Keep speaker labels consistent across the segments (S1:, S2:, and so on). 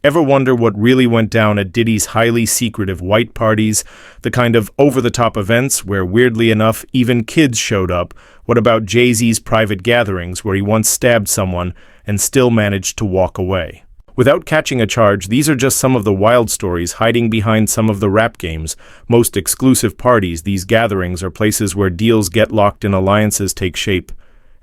S1: Ever wonder what really went down at Diddy's highly secretive white parties, the kind of over-the-top events where, weirdly enough, even kids showed up? What about Jay-Z's private gatherings where he once stabbed someone and still managed to walk away? Without catching a charge, these are just some of the wild stories hiding behind some of the rap game's most exclusive parties. These gatherings are places where deals get locked and alliances take shape,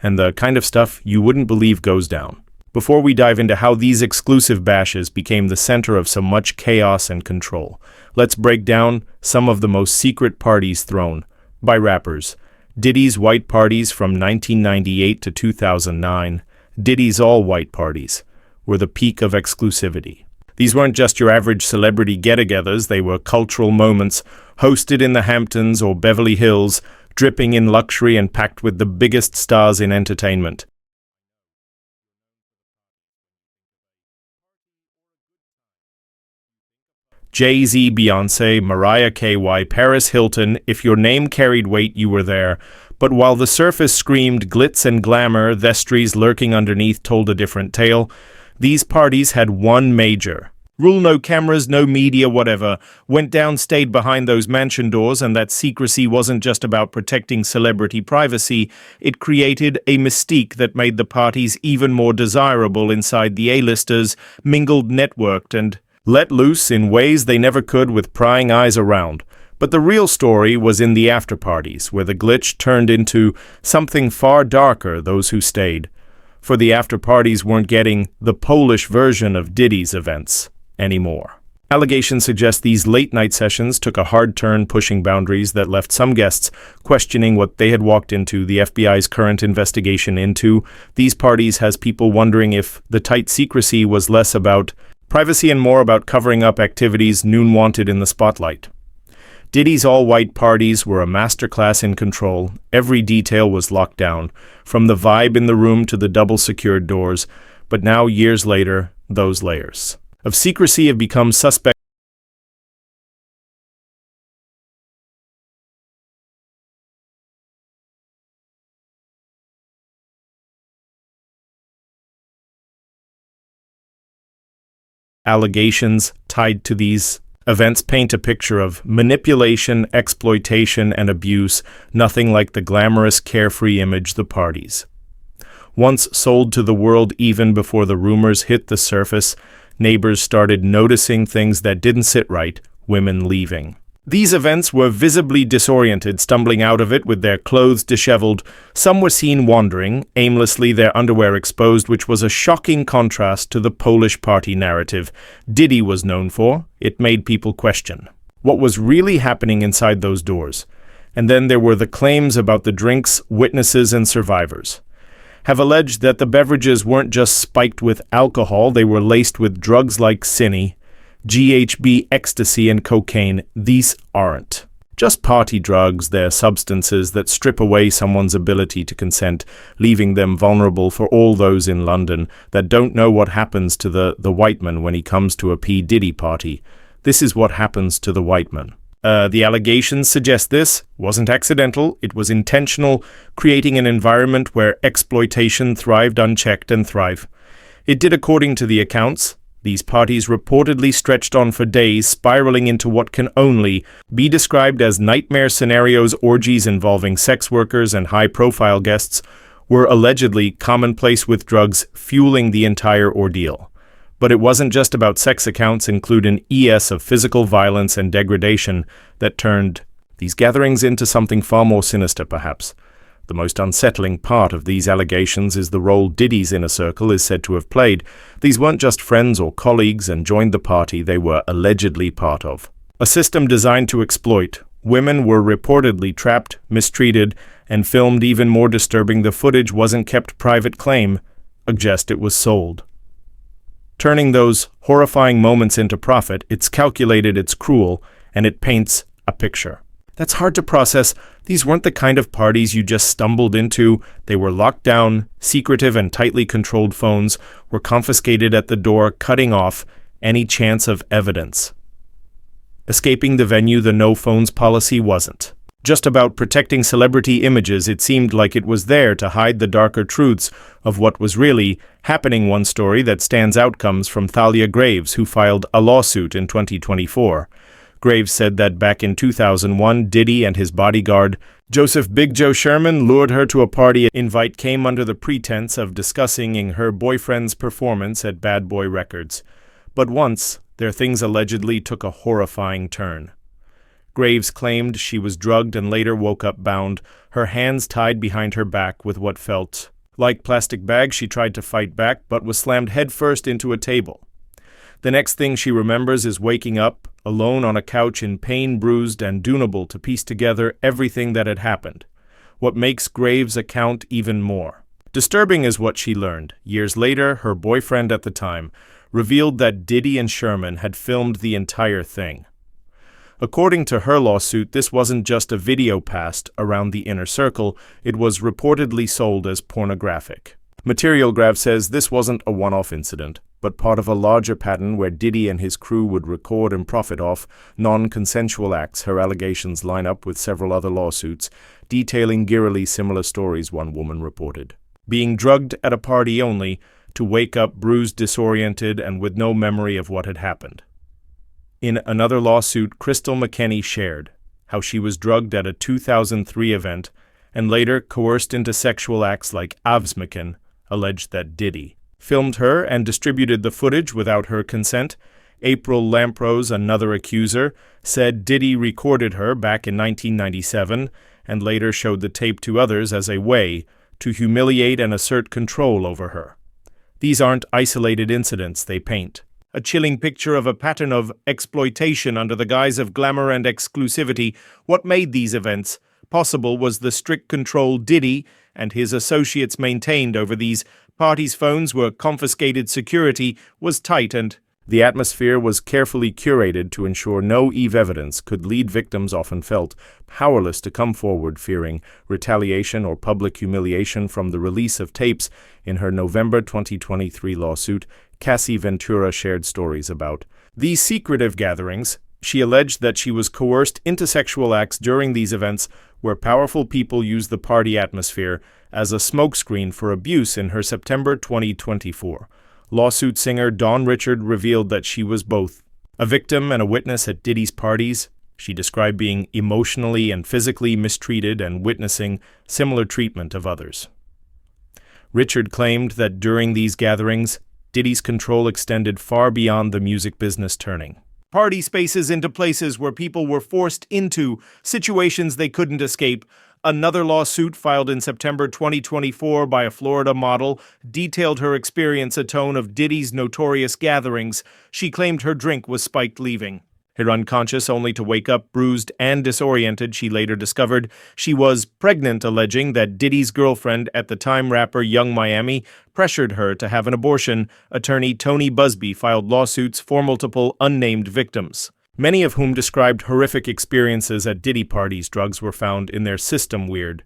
S1: and the kind of stuff you wouldn't believe goes down. Before we dive into how these exclusive bashes became the center of so much chaos and control, let's break down some of the most secret parties thrown by rappers. Diddy's white parties from 1998 to 2009, Diddy's all-white parties, were the peak of exclusivity. These weren't just your average celebrity get-togethers, they were cultural moments hosted in the Hamptons or Beverly Hills, dripping in luxury and packed with the biggest stars in entertainment. Jay-Z, Beyoncé, Mariah Carey, Paris Hilton, if your name carried weight, you were there. But while the surface screamed glitz and glamour, the streets lurking underneath told a different tale. These parties had one major rule: no cameras, no media, whatever went down stayed behind those mansion doors, and that secrecy wasn't just about protecting celebrity privacy. It created a mystique that made the parties even more desirable inside. The A-listers mingled, networked, and let loose in ways they never could with prying eyes around. But the real story was in the after-parties, where the glitch turned into something far darker. Those who stayed for the after-parties weren't getting the Polish version of Diddy's events anymore. Allegations suggest these late-night sessions took a hard turn, pushing boundaries that left some guests questioning what they had walked into. The FBI's current investigation into these parties has people wondering if the tight secrecy was less about privacy and more about covering up activities Noon wanted in the spotlight. Diddy's all-white parties were a masterclass in control. Every detail was locked down, from the vibe in the room to the double-secured doors. But now, years later, those layers of secrecy have become suspect. Allegations tied to these events paint a picture of manipulation, exploitation, and abuse, nothing like the glamorous, carefree image the parties once sold to the world. Even before the rumors hit the surface, neighbors started noticing things that didn't sit right: women leaving these events were visibly disoriented, stumbling out of it with their clothes disheveled. Some were seen wandering aimlessly, their underwear exposed, which was a shocking contrast to the Polish party narrative Diddy was known for. It made people question what was really happening inside those doors. And then there were the claims about the drinks. Witnesses and survivors have alleged that the beverages weren't just spiked with alcohol, they were laced with drugs like Cine, GHB, ecstasy, and cocaine. These aren't just party drugs, they're substances that strip away someone's ability to consent, leaving them vulnerable. For all those in London that don't know what happens to the white man when he comes to a P. Diddy party, this is what happens to the white man. The allegations suggest this wasn't accidental, it was intentional, creating an environment where exploitation thrived unchecked and thrive. It did, according to the accounts. These parties reportedly stretched on for days, spiraling into what can only be described as nightmare scenarios. Orgies involving sex workers and high-profile guests were allegedly commonplace, with drugs fueling the entire ordeal. But it wasn't just about sex. Accounts include an ES of physical violence and degradation that turned these gatherings into something far more sinister, perhaps. The most unsettling part of these allegations is the role Diddy's inner circle is said to have played. These weren't just friends or colleagues and joined the party they were allegedly part of. A system designed to exploit. Women were reportedly trapped, mistreated, and filmed. Even more disturbing, the footage wasn't kept private. Claim suggest it was sold, turning those horrifying moments into profit. It's calculated, it's cruel, and it paints a picture that's hard to process. These weren't the kind of parties you just stumbled into. They were locked down, secretive, and tightly controlled. Phones were confiscated at the door, cutting off any chance of evidence escaping the venue. The no phones policy wasn't just about protecting celebrity images. It seemed like it was there to hide the darker truths of what was really happening. One story that stands out comes from Thalia Graves, who filed a lawsuit in 2024. Graves said that back in 2001, Diddy and his bodyguard, Joseph Big Joe Sherman, lured her to a party. Invite came under the pretense of discussing her boyfriend's performance at Bad Boy Records. But once, their things allegedly took a horrifying turn. Graves claimed she was drugged and later woke up bound, her hands tied behind her back with what felt like plastic bags. She tried to fight back, but was slammed headfirst into a table. The next thing she remembers is waking up, alone on a couch in pain, bruised and unable to piece together everything that had happened. What makes Graves' account even more disturbing is what she learned. Years later, her boyfriend at the time revealed that Diddy and Sherman had filmed the entire thing. According to her lawsuit, this wasn't just a video passed around the inner circle, it was reportedly sold as pornographic material. Graves says this wasn't a one-off incident, but part of a larger pattern where Diddy and his crew would record and profit off non-consensual acts. Her allegations line up with several other lawsuits, detailing eerily similar stories. One woman reported being drugged at a party only to wake up bruised, disoriented, and with no memory of what had happened. In another lawsuit, Crystal McKenney shared how she was drugged at a 2003 event and later coerced into sexual acts. Like Avsmakin alleged that Diddy filmed her and distributed the footage without her consent. April Lamprose, another accuser, said Diddy recorded her back in 1997 and later showed the tape to others as a way to humiliate and assert control over her. These aren't isolated incidents. They paint a chilling picture of a pattern of exploitation under the guise of glamour and exclusivity. What made these events possible was the strict control Diddy and his associates maintained over these parties. Phones were confiscated, security was tight, and the atmosphere was carefully curated to ensure no evidence could lead. Victims often felt powerless to come forward, fearing retaliation or public humiliation from the release of tapes. In her November 2023 lawsuit, Cassie Ventura shared stories about these secretive gatherings. She alleged that she was coerced into sexual acts during these events, where powerful people used the party atmosphere as a smokescreen for abuse. In her September 2024 lawsuit, singer Dawn Richard revealed that she was both a victim and a witness at Diddy's parties. She described being emotionally and physically mistreated and witnessing similar treatment of others. Richard claimed that during these gatherings, Diddy's control extended far beyond the music business, turning party spaces into places where people were forced into situations they couldn't escape. Another lawsuit filed in September 2024 by a Florida model detailed her experience, a tone of Diddy's notorious gatherings. She claimed her drink was spiked, leaving her unconscious only to wake up bruised and disoriented. She later discovered she was pregnant, alleging that Diddy's girlfriend at the time, rapper Young Miami, pressured her to have an abortion. Attorney Tony Busby filed lawsuits for multiple unnamed victims, many of whom described horrific experiences at Diddy parties. Drugs were found in their system. Weird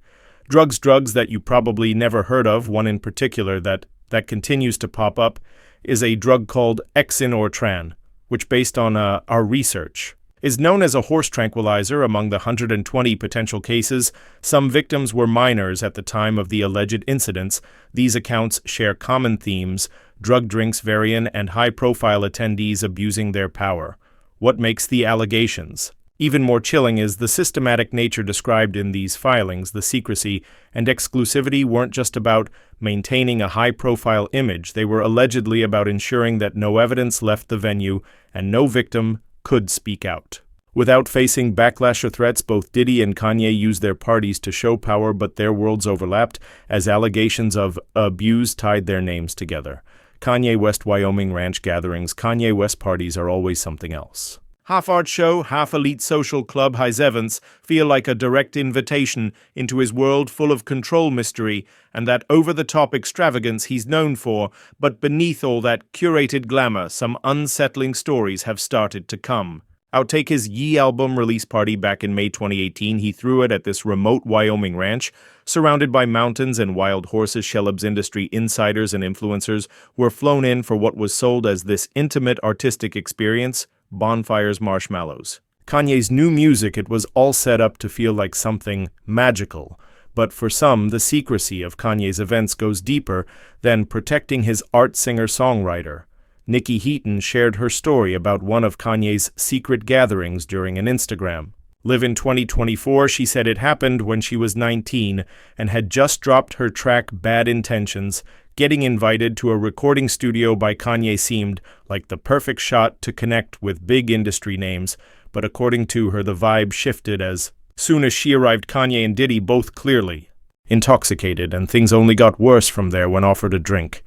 S1: drugs that you probably never heard of. One in particular that continues to pop up is a drug called Exin, which, based on our research, is known as a horse tranquilizer. Among the 120 potential cases, some victims were minors at the time of the alleged incidents. These accounts share common themes: drug drinks, variant, and high-profile attendees abusing their power. What makes the allegations even more chilling is the systematic nature described in these filings. The secrecy and exclusivity weren't just about maintaining a high-profile image. They were allegedly about ensuring that no evidence left the venue and no victim could speak out without facing backlash or threats. Both Diddy and Kanye used their parties to show power, but their worlds overlapped as allegations of abuse tied their names together. Kanye West Wyoming ranch gatherings. Kanye West parties are always something else. Half art show, half elite social club. His events feel like a direct invitation into his world full of control, mystery, and that over-the-top extravagance he's known for. But beneath all that curated glamour, some unsettling stories have started to come out. Take his Ye album release party back in May 2018. He threw it at this remote Wyoming ranch, surrounded by mountains and wild horses. Shelob's industry insiders and influencers were flown in for what was sold as this intimate artistic experience: bonfires, marshmallows, Kanye's new music, it was all set up to feel like something magical. But for some, the secrecy of Kanye's events goes deeper than protecting his art singer-songwriter. Nikki Heaton shared her story about one of Kanye's secret gatherings during an Instagram. Live in 2024, she said it happened when she was 19 and had just dropped her track Bad Intentions. Getting invited to a recording studio by Kanye seemed like the perfect shot to connect with big industry names, but according to her, the vibe shifted as soon as she arrived. Kanye and Diddy both clearly intoxicated, and things only got worse from there when offered a drink.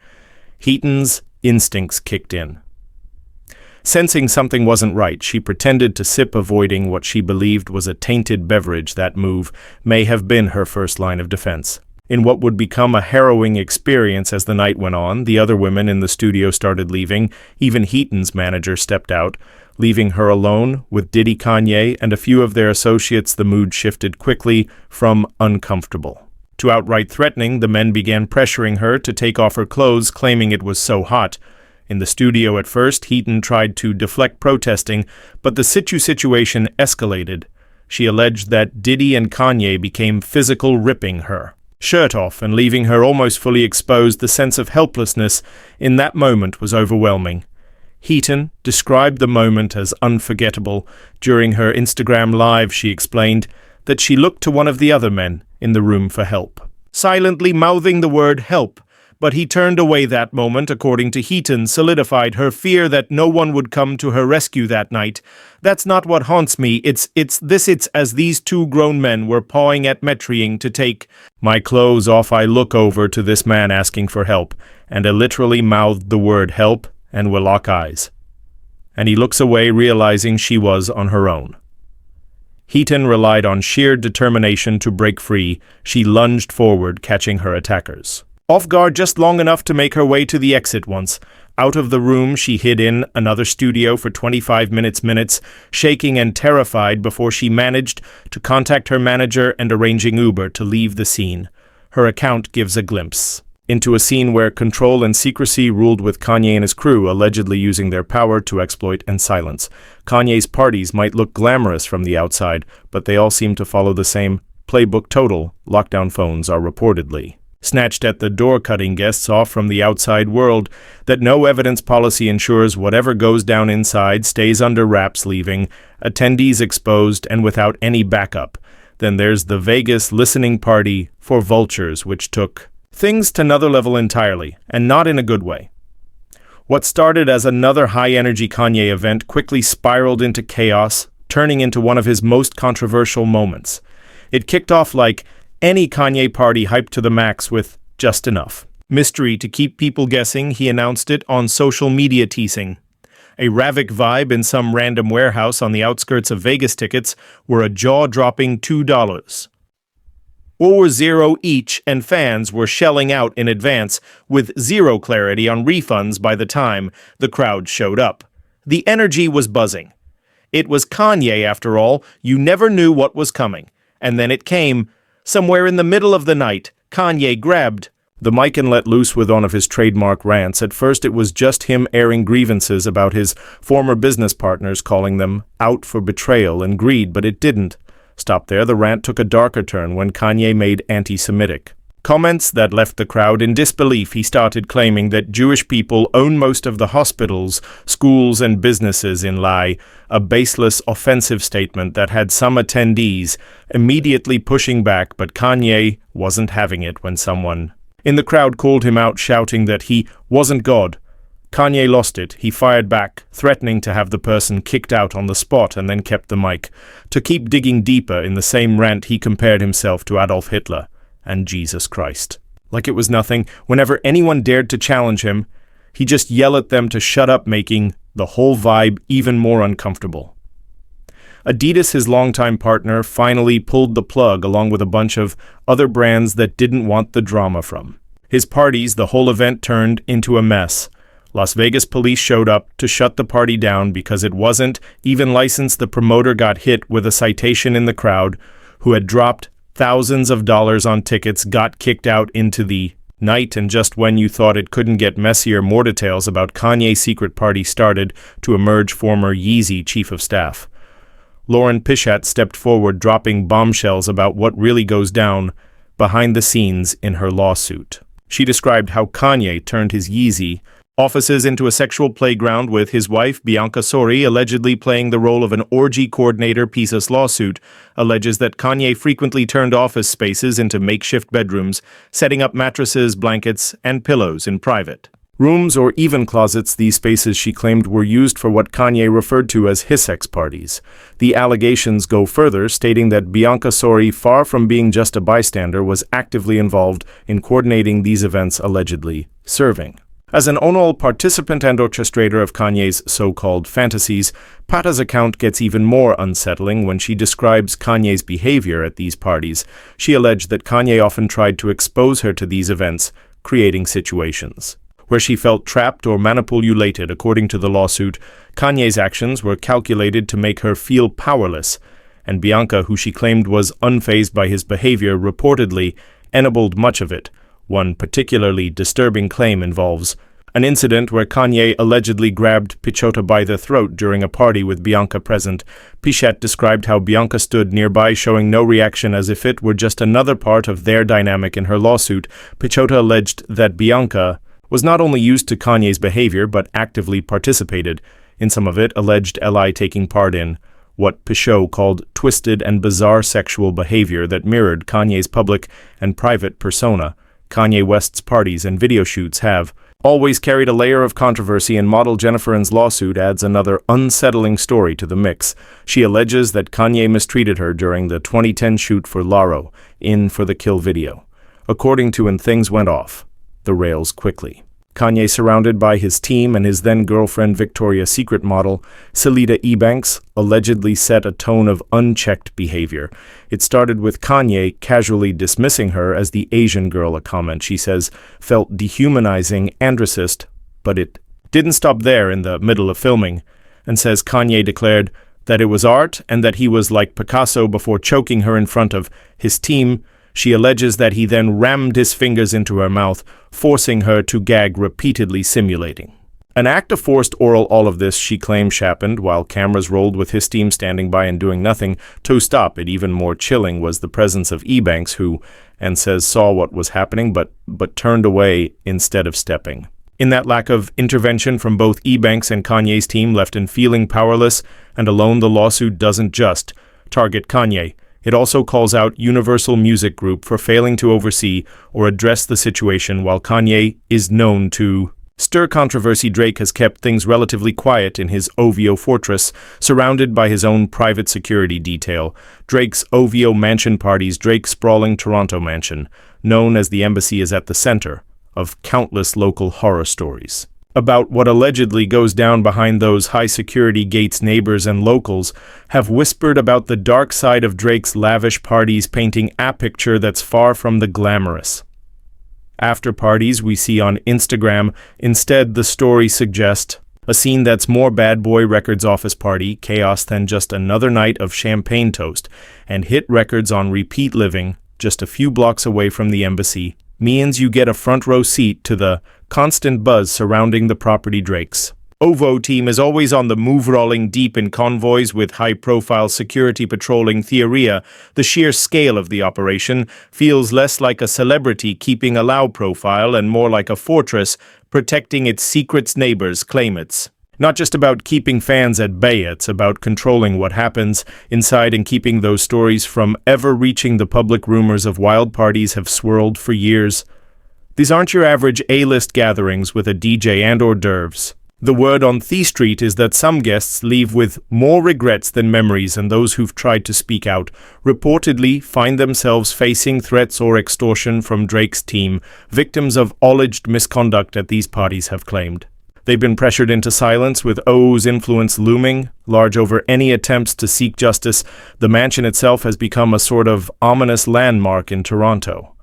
S1: Heaton's instincts kicked in. Sensing something wasn't right, she pretended to sip, avoiding what she believed was a tainted beverage. That move may have been her first line of defense. In what would become a harrowing experience as the night went on, the other women in the studio started leaving. Even Heaton's manager stepped out, leaving her alone with Diddy, Kanye, and a few of their associates. The mood shifted quickly from uncomfortable to outright threatening. The men began pressuring her to take off her clothes, claiming it was so hot. In the studio at first, Heaton tried to deflect protesting, but the situation escalated. She alleged that Diddy and Kanye became physical, ripping her shirt off and leaving her almost fully exposed. The sense of helplessness in that moment was overwhelming. Heaton described the moment as unforgettable. During her Instagram live, she explained that she looked to one of the other men in the room for help, silently mouthing the word help. But he turned away. That moment, according to Heaton, solidified her fear that no one would come to her rescue that night. That's not what haunts me. It's as these two grown men were pawing at me, trying to take my clothes off. I look over to this man asking for help, and I literally mouthed the word help, and we lock eyes. And he looks away, realizing she was on her own. Heaton relied on sheer determination to break free. She lunged forward, catching her attackers off guard just long enough to make her way to the exit. Once out of the room, she hid in another studio for 25 minutes, shaking and terrified before she managed to contact her manager and arranging Uber to leave the scene. Her account gives a glimpse into a scene where control and secrecy ruled, with Kanye and his crew allegedly using their power to exploit and silence. Kanye's parties might look glamorous from the outside, but they all seem to follow the same playbook. Total lockdown phones are reportedly snatched at the door, cutting guests off from the outside world. That no evidence policy ensures whatever goes down inside stays under wraps, leaving attendees exposed and without any backup. Then there's the Vegas listening party for vultures, which took things to another level entirely, and not in a good way. What started as another high-energy Kanye event quickly spiraled into chaos, turning into one of his most controversial moments. It kicked off like any Kanye party, hyped to the max with just enough mystery to keep people guessing. He announced it on social media, teasing a Ravik vibe in some random warehouse on the outskirts of Vegas. Tickets were a jaw-dropping $2 or $0 each, and fans were shelling out in advance with zero clarity on refunds by the time the crowd showed up. The energy was buzzing. It was Kanye, after all. You never knew what was coming. And then it came. Somewhere in the middle of the night, Kanye grabbed the mic and let loose with one of his trademark rants. At first, it was just him airing grievances about his former business partners, calling them out for betrayal and greed, but it didn't stop there. The rant took a darker turn when Kanye made anti-Semitic comments that left the crowd in disbelief. He started claiming that Jewish people own most of the hospitals, schools, and businesses in Lai, a baseless, offensive statement that had some attendees immediately pushing back, but Kanye wasn't having it when someone in the crowd called him out, shouting that he wasn't God. Kanye lost it. He fired back, threatening to have the person kicked out on the spot, and then kept the mic. To keep digging deeper in the same rant, he compared himself to Adolf Hitler and Jesus Christ. Like it was nothing, whenever anyone dared to challenge him, he just yelled at them to shut up, making the whole vibe even more uncomfortable. Adidas, his longtime partner, finally pulled the plug, along with a bunch of other brands that didn't want the drama from his parties. The whole event turned into a mess. Las Vegas police showed up to shut the party down because it wasn't even licensed. The promoter got hit with a citation in the crowd, who had dropped thousands of dollars on tickets, got kicked out into the night. And just when you thought it couldn't get messier, more details about Kanye's secret party started to emerge. Former Yeezy chief of staff Lauren Pishat stepped forward, dropping bombshells about what really goes down behind the scenes in her lawsuit. She described how Kanye turned his Yeezy offices into a sexual playground, with his wife, Bianca Sori, allegedly playing the role of an orgy coordinator. Pisa's lawsuit alleges that Kanye frequently turned office spaces into makeshift bedrooms, setting up mattresses, blankets, and pillows in private rooms or even closets. These spaces, she claimed, were used for what Kanye referred to as his sex parties. The allegations go further, stating that Bianca Sori, far from being just a bystander, was actively involved in coordinating these events, allegedly serving as an untold participant and orchestrator of Kanye's so-called fantasies. Pata's account gets even more unsettling when she describes Kanye's behavior at these parties. She alleged that Kanye often tried to expose her to these events, creating situations where she felt trapped or manipulated. According to the lawsuit, Kanye's actions were calculated to make her feel powerless, and Bianca, who she claimed was unfazed by his behavior, reportedly enabled much of it. One particularly disturbing claim involves an incident where Kanye allegedly grabbed Pichota by the throat during a party with Bianca present. Pishat described how Bianca stood nearby, showing no reaction, as if it were just another part of their dynamic. In her lawsuit, Pichota alleged that Bianca was not only used to Kanye's behavior, but actively participated in some of it, alleged Li taking part in what Pichot called twisted and bizarre sexual behavior that mirrored Kanye's public and private persona. Kanye West's parties and video shoots have always carried a layer of controversy, and model Jennifer's lawsuit adds another unsettling story to the mix. She alleges that Kanye mistreated her during the 2010 shoot for Laro, In for the Kill video. According to And Things Went Off the Rails Quickly. Kanye, surrounded by his team and his then-girlfriend Victoria's Secret model, Celita Ebanks, allegedly set a tone of unchecked behavior. It started with Kanye casually dismissing her as the Asian girl, a comment she says felt dehumanizing and racist, but it didn't stop there in the middle of filming, and says Kanye declared that it was art and that he was like Picasso before choking her in front of his team. She alleges that he then rammed his fingers into her mouth, forcing her to gag repeatedly, simulating an act of forced oral. All of this, she claims, happened while cameras rolled with his team standing by and doing nothing to stop it. Even more chilling was the presence of Ebanks, who, and says, saw what was happening but turned away instead of stepping. In that lack of intervention from both Ebanks and Kanye's team left in feeling powerless and alone, the lawsuit doesn't just target Kanye. It also calls out Universal Music Group for failing to oversee or address the situation. While Kanye is known to stir controversy, Drake has kept things relatively quiet in his OVO fortress, surrounded by his own private security detail. Drake's OVO mansion parties, Drake's sprawling Toronto mansion, known as the Embassy, is at the center of countless local horror stories about what allegedly goes down behind those high-security gates. Neighbors and locals have whispered about the dark side of Drake's lavish parties, painting a picture that's far from the glamorous after parties we see on Instagram. Instead, the story suggests a scene that's more Bad Boy Records' office party chaos than just another night of champagne toast and hit records on repeat. Living just a few blocks away from the Embassy means you get a front-row seat to the constant buzz surrounding the property. Drake's OVO team is always on the move, rolling deep in convoys with high-profile security patrolling. Theoria, the sheer scale of the operation feels less like a celebrity keeping a low profile and more like a fortress protecting its secrets. Neighbors claim it's not just about keeping fans at bay, it's about controlling what happens inside and keeping those stories from ever reaching the public. Rumors of wild parties have swirled for years. These aren't your average A-list gatherings with a DJ and hors d'oeuvres. The word on The Street is that some guests leave with more regrets than memories, and those who've tried to speak out reportedly find themselves facing threats or extortion from Drake's team. Victims of alleged misconduct at these parties have claimed they've been pressured into silence, with OVO's influence looming large over any attempts to seek justice. The mansion itself has become a sort of ominous landmark in Toronto.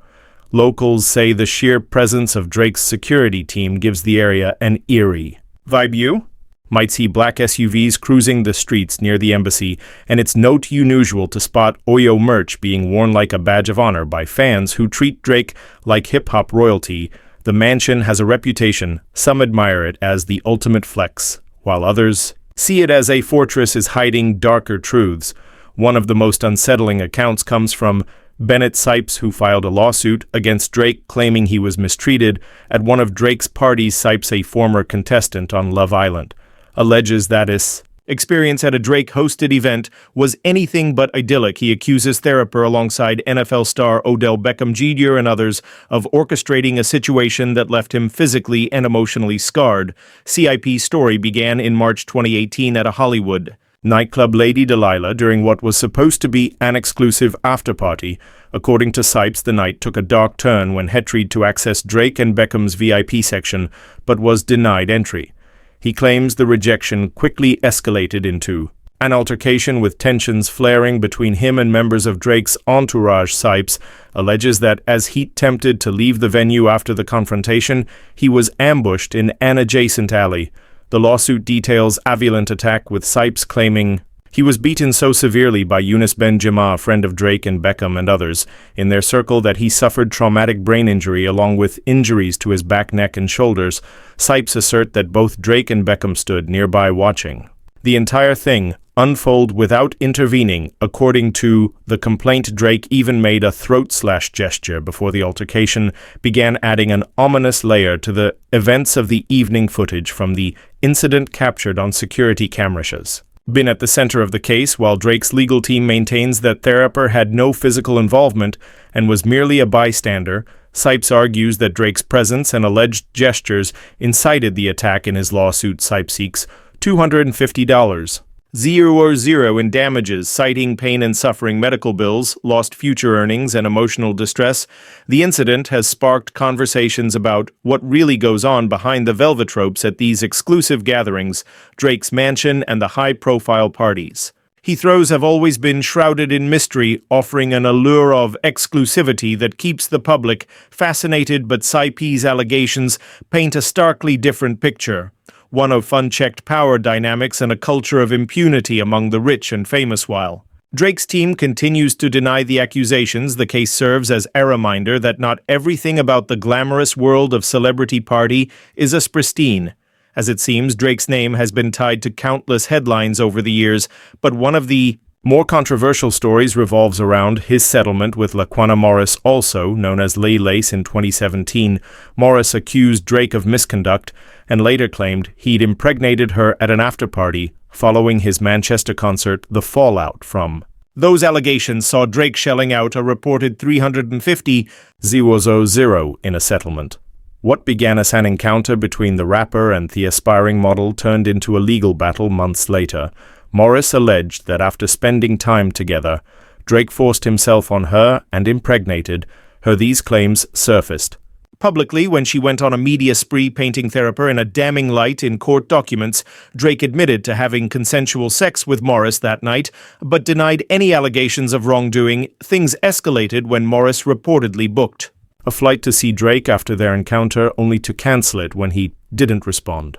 S1: Locals say the sheer presence of Drake's security team gives the area an eerie vibe. You might see black SUVs cruising the streets near the Embassy, and it's not unusual to spot OYO merch being worn like a badge of honor by fans who treat Drake like hip-hop royalty. The mansion has a reputation. Some admire it as the ultimate flex, while others see it as a fortress is hiding darker truths. One of the most unsettling accounts comes from Bennett Sipes, who filed a lawsuit against Drake claiming he was mistreated at one of Drake's parties. Sipes, a former contestant on Love Island, alleges that his experience at a Drake-hosted event was anything but idyllic. He accuses Theraper, alongside NFL star Odell Beckham Jr. and others, of orchestrating a situation that left him physically and emotionally scarred. CIP's story began in March 2018 at a Hollywood nightclub, Lady Delilah, during what was supposed to be an exclusive after-party. According to Sipes, the night took a dark turn when he tried to access Drake and Beckham's VIP section, but was denied entry. He claims the rejection quickly escalated into an altercation, with tensions flaring between him and members of Drake's entourage. Sipes alleges that as he attempted to leave the venue after the confrontation, he was ambushed in an adjacent alley. The lawsuit details a violent attack, with Sipes claiming he was beaten so severely by Eunice Benjamin, a friend of Drake and Beckham and others in their circle, that he suffered traumatic brain injury along with injuries to his back, neck, and shoulders. Sipes assert that both Drake and Beckham stood nearby watching the entire thing unfold without intervening. According to the complaint, Drake even made a throat-slash gesture before the altercation began, adding an ominous layer to the events of the evening. Footage from the incident captured on security cameras been at the center of the case, while Drake's legal team maintains that Theraper had no physical involvement and was merely a bystander. Sipes argues that Drake's presence and alleged gestures incited the attack. In his lawsuit, Sipes seeks $250,000 in damages, citing pain and suffering, medical bills, lost future earnings, and emotional distress. The incident has sparked conversations about what really goes on behind the velvet ropes at these exclusive gatherings, Drake's mansion, and the high-profile parties he throws have always been shrouded in mystery, offering an allure of exclusivity that keeps the public fascinated. But Sipes' allegations paint a starkly different picture, one of unchecked power dynamics and a culture of impunity among the rich and famous. While Drake's team continues to deny the accusations, the case serves as a reminder that not everything about the glamorous world of celebrity party is as pristine as it seems. Drake's name has been tied to countless headlines over the years, but one of the more controversial stories revolves around his settlement with Laquana Morris, also known as Lay Lace. In 2017, Morris accused Drake of misconduct and later claimed he'd impregnated her at an after-party following his Manchester concert. The fallout from those allegations saw Drake shelling out a reported $350,000 in a settlement. What began as an encounter between the rapper and the aspiring model turned into a legal battle months later. Morris alleged that after spending time together, Drake forced himself on her and impregnated her. These claims surfaced publicly when she went on a media spree, painting Theraper in a damning light. In court documents, Drake admitted to having consensual sex with Morris that night, but denied any allegations of wrongdoing. Things escalated when Morris reportedly booked a flight to see Drake after their encounter, only to cancel it when he didn't respond.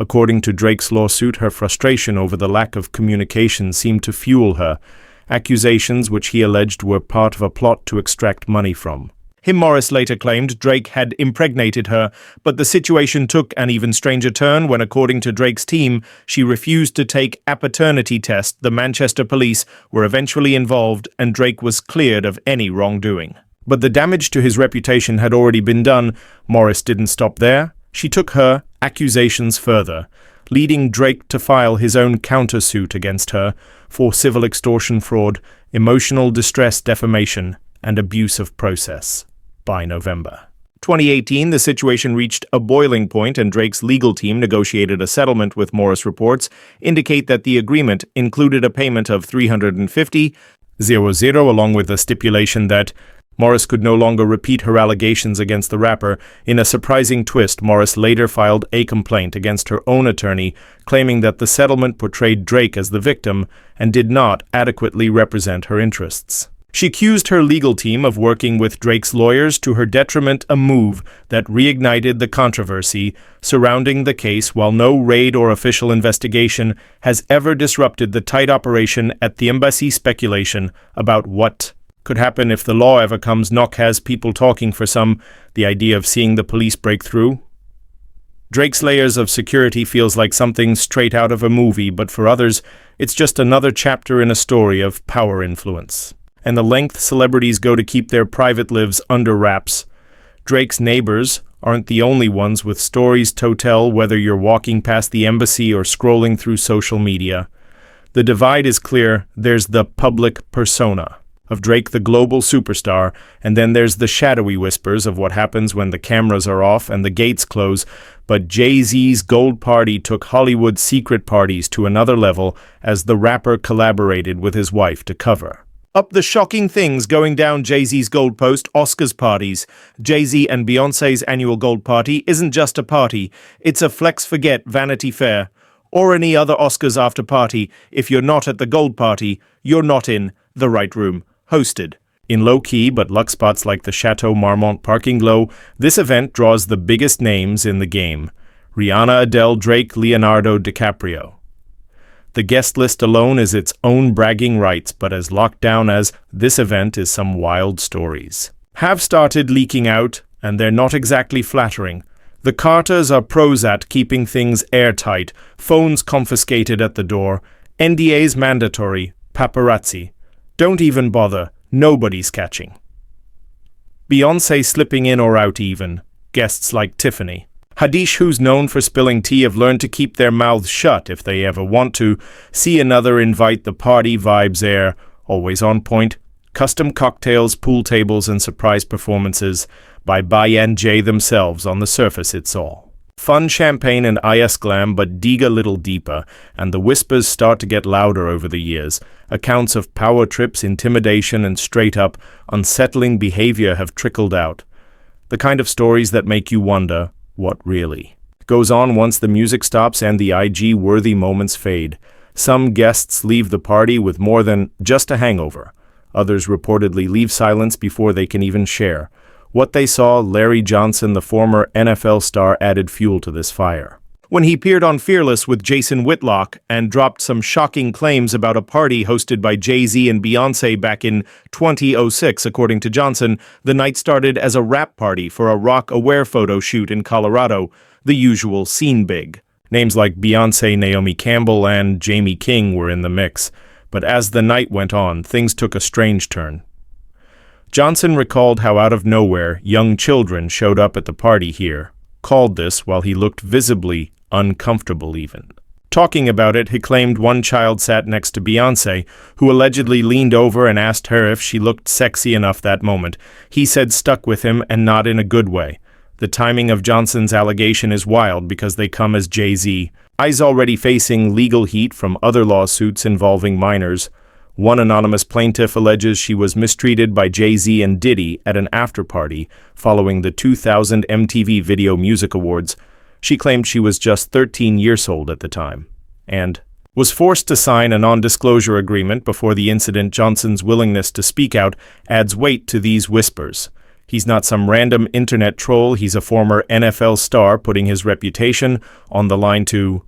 S1: According to Drake's lawsuit, her frustration over the lack of communication seemed to fuel her accusations, which he alleged were part of a plot to extract money from him. Morris later claimed Drake had impregnated her, but the situation took an even stranger turn when, according to Drake's team, she refused to take a paternity test. The Manchester police were eventually involved, and Drake was cleared of any wrongdoing. But the damage to his reputation had already been done. Morris didn't stop there. She took her accusations further, leading Drake to file his own countersuit against her for civil extortion, fraud, emotional distress, defamation, and abuse of process. By November 2018, the situation reached a boiling point, and Drake's legal team negotiated a settlement with Morris. Reports indicate that the agreement included a payment of $350,000, along with a stipulation that Morris could no longer repeat her allegations against the rapper. In a surprising twist, Morris later filed a complaint against her own attorney, claiming that the settlement portrayed Drake as the victim and did not adequately represent her interests. She accused her legal team of working with Drake's lawyers to her detriment, a move that reignited the controversy surrounding the case. While no raid or official investigation has ever disrupted the tight operation at the embassy, speculation about what could happen if the law ever comes knock has people talking. For some, the idea of seeing the police break through Drake's layers of security feels like something straight out of a movie, but for others, it's just another chapter in a story of power influence. And the length celebrities go to keep their private lives under wraps. Drake's neighbors aren't the only ones with stories to tell, whether you're walking past the embassy or scrolling through social media. The divide is clear. There's the public persona of Drake, the global superstar, and then there's the shadowy whispers of what happens when the cameras are off and the gates close. But Jay-Z's Gold Party took Hollywood's secret parties to another level as the rapper collaborated with his wife to cover up the shocking things going down Jay-Z's Gold Post Oscars parties. Jay-Z and Beyoncé's annual Gold Party isn't just a party, it's a flex-forget Vanity Fair. Or any other Oscars after party. If you're not at the Gold Party, you're not in the right room. Hosted in low-key but luxe spots like the Chateau Marmont parking lot, this event draws the biggest names in the game. Rihanna, Adele, Drake, Leonardo DiCaprio. The guest list alone is its own bragging rights, but as locked down as this event is some wild stories have started leaking out, and they're not exactly flattering. The Carters are pros at keeping things airtight, phones confiscated at the door, NDAs mandatory, paparazzi. Don't even bother, nobody's catching. Beyoncé slipping in or out even, guests like Tiffany. Haddish, who's known for spilling tea, have learned to keep their mouths shut if they ever want to. See another invite, the party vibes air, always on point. Custom cocktails, pool tables, and surprise performances by and Jay themselves. On the surface, it's all fun champagne and IS glam, but dig a little deeper, and the whispers start to get louder over the years. Accounts of power trips, intimidation, and straight-up, unsettling behavior have trickled out. The kind of stories that make you wonder, what really goes on once the music stops and the IG-worthy moments fade. Some guests leave the party with more than just a hangover. Others reportedly leave silence before they can even share what they saw. Larry Johnson, the former NFL star, added fuel to this fire when he appeared on Fearless with Jason Whitlock and dropped some shocking claims about a party hosted by Jay-Z and Beyoncé back in 2006. According to Johnson, the night started as a rap party for a rock-aware photo shoot in Colorado, the usual scene big. Names like Beyoncé, Naomi Campbell, and Jamie King were in the mix. But as the night went on, things took a strange turn. Johnson recalled how out of nowhere young children showed up at the party here, called this while he looked visibly uncomfortable even. Talking about it, he claimed one child sat next to Beyoncé, who allegedly leaned over and asked her if she looked sexy enough that moment. He said stuck with him, and not in a good way. The timing of Johnson's allegation is wild because they come as Jay-Z is already facing legal heat from other lawsuits involving minors. One anonymous plaintiff alleges she was mistreated by Jay-Z and Diddy at an after-party following the 2000 MTV Video Music Awards. She claimed she was just 13 years old at the time and was forced to sign a non-disclosure agreement before the incident. Johnson's willingness to speak out adds weight to these whispers. He's not some random internet troll, he's a former NFL star putting his reputation on the line to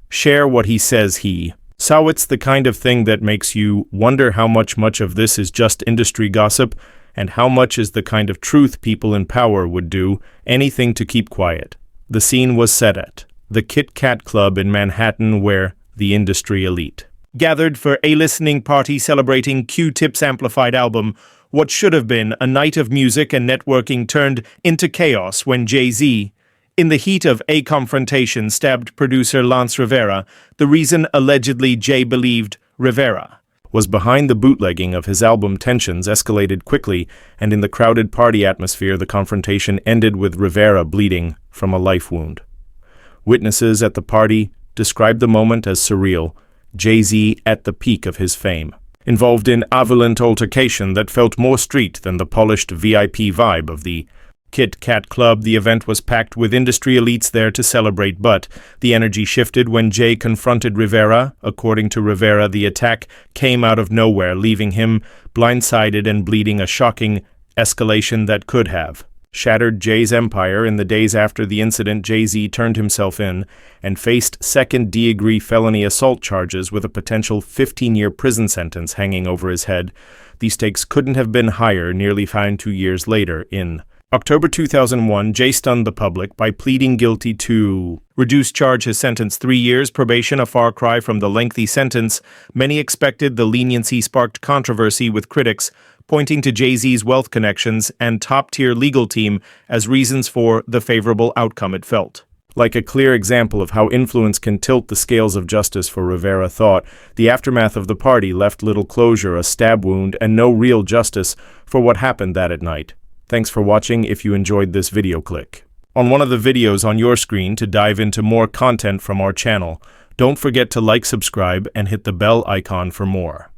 S1: share what he says he saw. It's the kind of thing that makes you wonder how much of this is just industry gossip and how much is the kind of truth people in power would do anything to keep quiet. The scene was set at the Kit Kat Club in Manhattan, where the industry elite gathered for a listening party celebrating Q-Tip's amplified album. What should have been a night of music and networking turned into chaos when Jay-Z, in the heat of a confrontation, stabbed producer Lance Rivera. The reason allegedly Jay believed Rivera was behind the bootlegging of his album. Tensions escalated quickly, and in the crowded party atmosphere, the confrontation ended with Rivera bleeding from a life wound. Witnesses at the party described the moment as surreal, Jay-Z at the peak of his fame, involved in a violent altercation that felt more street than the polished VIP vibe of the Kit Kat Club. The event was packed with industry elites there to celebrate, but the energy shifted when Jay confronted Rivera. According to Rivera, the attack came out of nowhere, leaving him blindsided and bleeding, a shocking escalation that could have shattered Jay's empire. In the days after the incident, Jay-Z turned himself in and faced second-degree felony assault charges with a potential 15-year prison sentence hanging over his head. The stakes couldn't have been higher. Nearly 2 years later, in October 2001, Jay stunned the public by pleading guilty to reduced charge. His sentence 3 years probation, a far cry from the lengthy sentence many expected. The leniency sparked controversy, with critics pointing to Jay-Z's wealth connections and top-tier legal team as reasons for the favorable outcome. It felt like a clear example of how influence can tilt the scales of justice for Rivera thought. The aftermath of the party left little closure, a stab wound, and no real justice for what happened that at night. Thanks for watching. If you enjoyed this video, click on one of the videos on your screen to dive into more content from our channel. Don't forget to like, subscribe, and hit the bell icon for more.